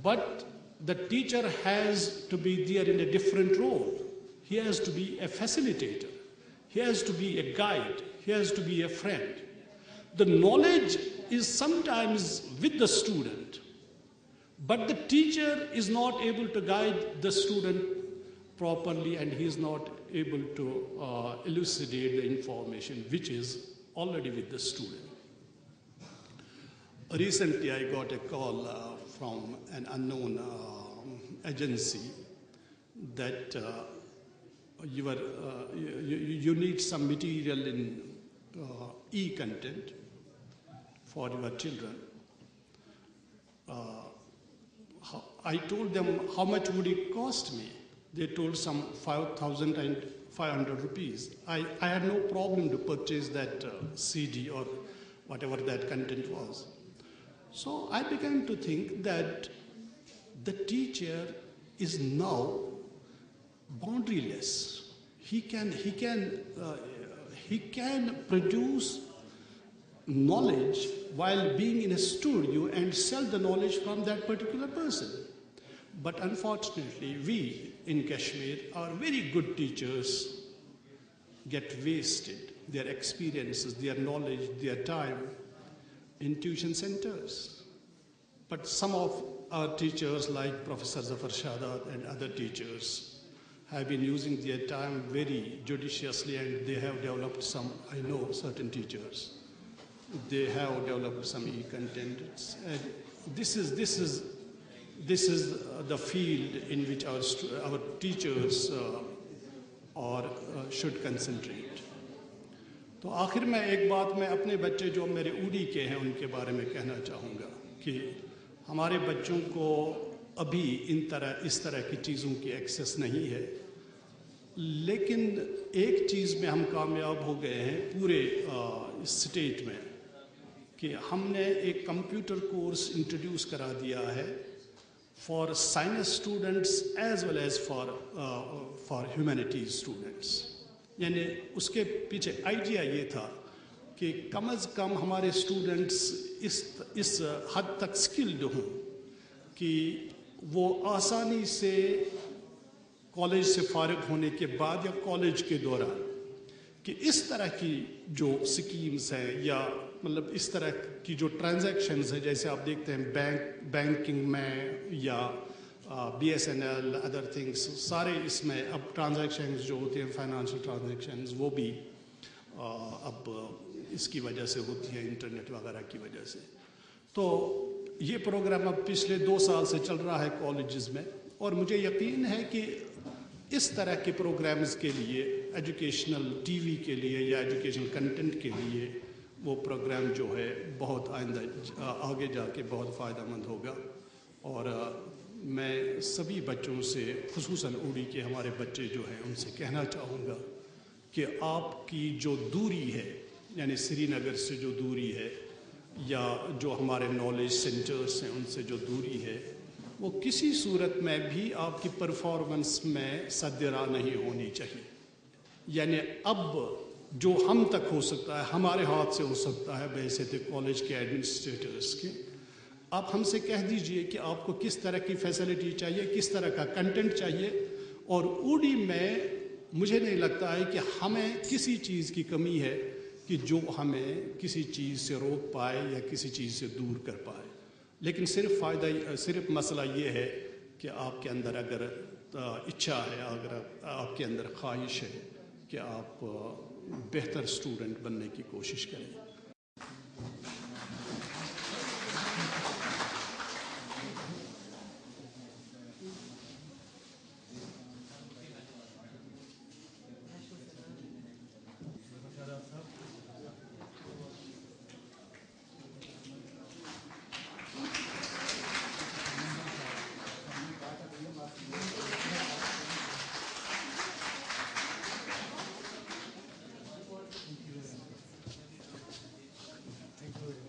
but the teacher has to be there in a different role. He has to be a facilitator. He has to be a guide. He has to be a friend. The knowledge is sometimes with the student, but the teacher is not able to guide the student properly, and he is not able to elucidate the information which is already with the student. Recently, I got a call from an unknown agency that you need some material in e-content for your children. I told them how much would it cost me. They told some 5,500 rupees. I had no problem to purchase that CD or whatever that content was. So I began to think that the teacher is now boundaryless. He can produce knowledge while being in a studio and sell the knowledge from that particular person. But unfortunately, we in Kashmir, our very good teachers get wasted, their experiences, their knowledge, their time in tuition centers. But some of our teachers, like Professor Zafar Shahadat and other teachers, have been using their time very judiciously, and they have developed some, I know certain teachers, they have developed some e-content. This is the field in which our teachers should concentrate. تو آخر میں ایک بات میں اپنے بچے جو میرے اوڈی کے ہیں ان کے بارے میں کہنا چاہوں گا کہ ہمارے بچوں کو ابھی اس طرح کی چیزوں کی ایکسیس نہیں ہے، لیکن ایک چیز میں ہم کامیاب ہو گئے ہیں پورے اسٹیٹ میں کہ ہم نے ایک کمپیوٹر کورس انٹروڈیوس کرا دیا ہے for science students as well as for humanities students. یعنی اس کے پیچھے آئیڈیا یہ تھا کہ کم از کم ہمارے اسٹوڈنٹس اس حد تک سکلڈ ہوں کہ وہ آسانی سے کالج سے فارغ ہونے کے بعد یا کالج کے دوران کہ اس طرح کی جو سکیمز ہیں یا مطلب اس طرح کی جو ٹرانزیکشنز ہیں، جیسے آپ دیکھتے ہیں بینکنگ میں یا B S N L other things, سارے اس میں اب ٹرانزیکشنز جو ہوتی ہیں فائنانشیل ٹرانزیکشنز وہ بھی اب اس کی وجہ سے ہوتی ہیں، انٹرنیٹ وغیرہ کی وجہ سے. تو یہ پروگرام اب پچھلے 2 سال سے چل رہا ہے کالجز میں، اور مجھے یقین ہے کہ اس طرح کے پروگرامز کے لیے ایجوکیشنل ٹی وی کے لیے یا ایجوکیشنل کنٹینٹ کے لیے وہ پروگرام جو ہے بہت آئندہ آگے جا کے بہت فائدہ مند ہوگا. اور میں سبھی بچوں سے خصوصاً اوڑی کے ہمارے بچے جو ہیں ان سے کہنا چاہوں گا کہ آپ کی جو دوری ہے، یعنی سری نگر سے جو دوری ہے یا جو ہمارے نالج سینٹرز ہیں ان سے جو دوری ہے، وہ کسی صورت میں بھی آپ کی پرفارمنس میں صد راہ نہیں ہونی چاہیے. یعنی اب جو ہم تک ہو سکتا ہے، ہمارے ہاتھ سے ہو سکتا ہے بحیثیت کالج کے ایڈمنسٹریٹرز کے، آپ ہم سے کہہ دیجئے کہ آپ کو کس طرح کی فیسلٹی چاہیے، کس طرح کا کنٹینٹ چاہیے. اور اوڈی میں مجھے نہیں لگتا ہے کہ ہمیں کسی چیز کی کمی ہے کہ جو ہمیں کسی چیز سے روک پائے یا کسی چیز سے دور کر پائے. لیکن صرف مسئلہ یہ ہے کہ آپ کے اندر اگر اچھا ہے، اگر آپ کے اندر خواہش ہے کہ آپ بہتر اسٹوڈنٹ بننے کی کوشش کریں.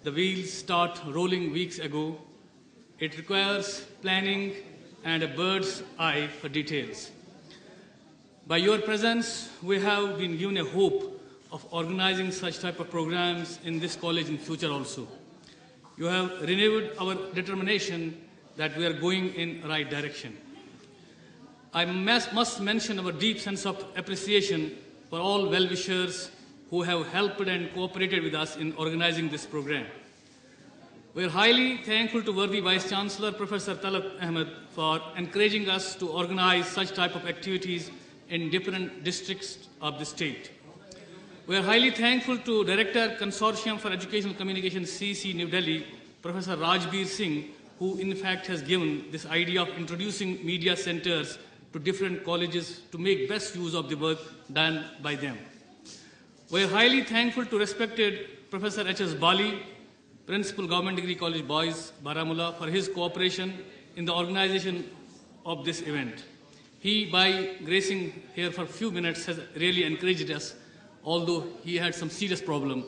The wheels start rolling weeks ago. It requires planning and a bird's eye for details. By your presence, we have been given a hope of organizing such type of programs in this college in future also. You have renewed our determination that we are going in the right direction. I must mention our deep sense of appreciation for all well-wishers who have helped and cooperated with us in organizing this program. We are highly thankful to worthy Vice Chancellor Professor Talat Ahmed for encouraging us to organize such type of activities in different districts of the state. We are highly thankful to Director Consortium for Educational Communication CC New Delhi, Professor Rajbir Singh, who in fact has given this idea of introducing media centers to different colleges to make best use of the work done by them. We are highly thankful to respected Professor H.S. Bali, Principal Government Degree College Boys, Baramulla, for his cooperation in the organization of this event. He, by gracing here for a few minutes, has really encouraged us, although he had some serious problem.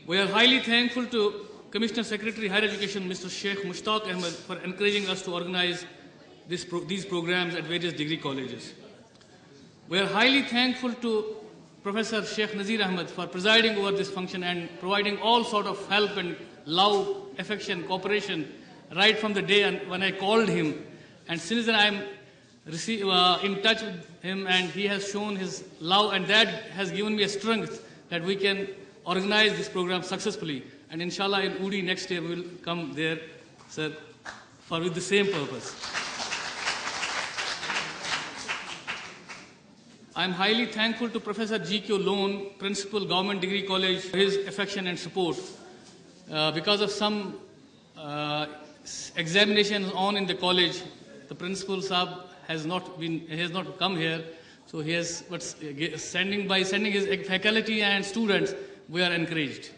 We are highly thankful to Commissioner Secretary Higher Education, Mr. Sheikh Mushtaq Ahmed, for encouraging us to organize these programs at various degree colleges. We are highly thankful to Professor Sheikh Nazir Ahmed for presiding over this function and providing all sort of help and love, affection, cooperation right from the day when I called him. And since then I am in touch with him, and he has shown his love, and that has given me a strength that we can organize this program successfully. And inshallah in Udi next year we will come there, sir, with the same purpose. I am highly thankful to Professor G.Q. Lone, Principal Government Degree College, for his affection and support. Because of some examinations on in the college, the Principal Sahab has not come here, so he has, but sending his faculty and students, we are encouraged.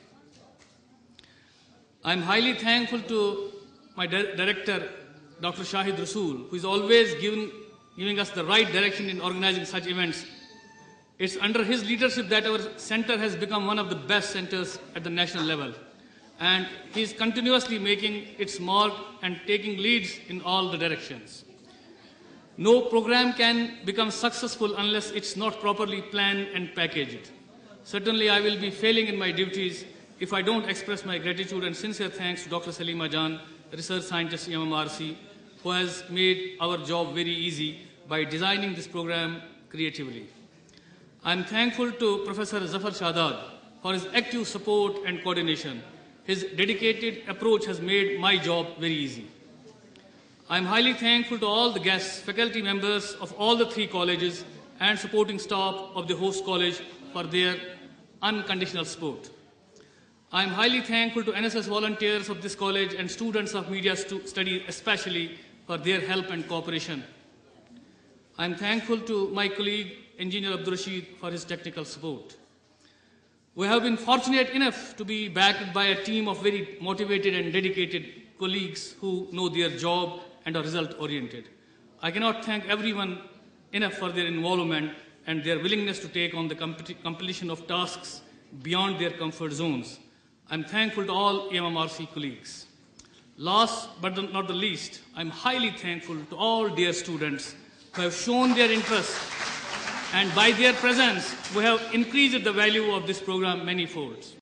I am highly thankful to my director, Dr. Shahid Rasool, who is always giving us the right direction in organizing such events. It's under his leadership that our center has become one of the best centers at the national level. And he is continuously making its mark and taking leads in all the directions. No program can become successful unless it's not properly planned and packaged. Certainly, I will be failing in my duties if I don't express my gratitude and sincere thanks to Dr. Salima Jan, research scientist MMRC, who has made our job very easy by designing this program creatively. I am thankful to Professor Zafar Shadad for his active support and coordination. His dedicated approach has made my job very easy. I am highly thankful to all the guests, faculty members of all the 3 colleges, and supporting staff of the host college for their unconditional support. I am highly thankful to NSS volunteers of this college and students of media studies especially for their help and cooperation. I am thankful to my colleague, Engineer Abdul Rashid, for his technical support. We have been fortunate enough to be backed by a team of very motivated and dedicated colleagues who know their job and are result-oriented. I cannot thank everyone enough for their involvement and their willingness to take on the completion of tasks beyond their comfort zones. I am thankful to all MMRC colleagues. Last but not the least, I am highly thankful to all dear students who have shown their interest, and by their presence, we have increased the value of this program many folds.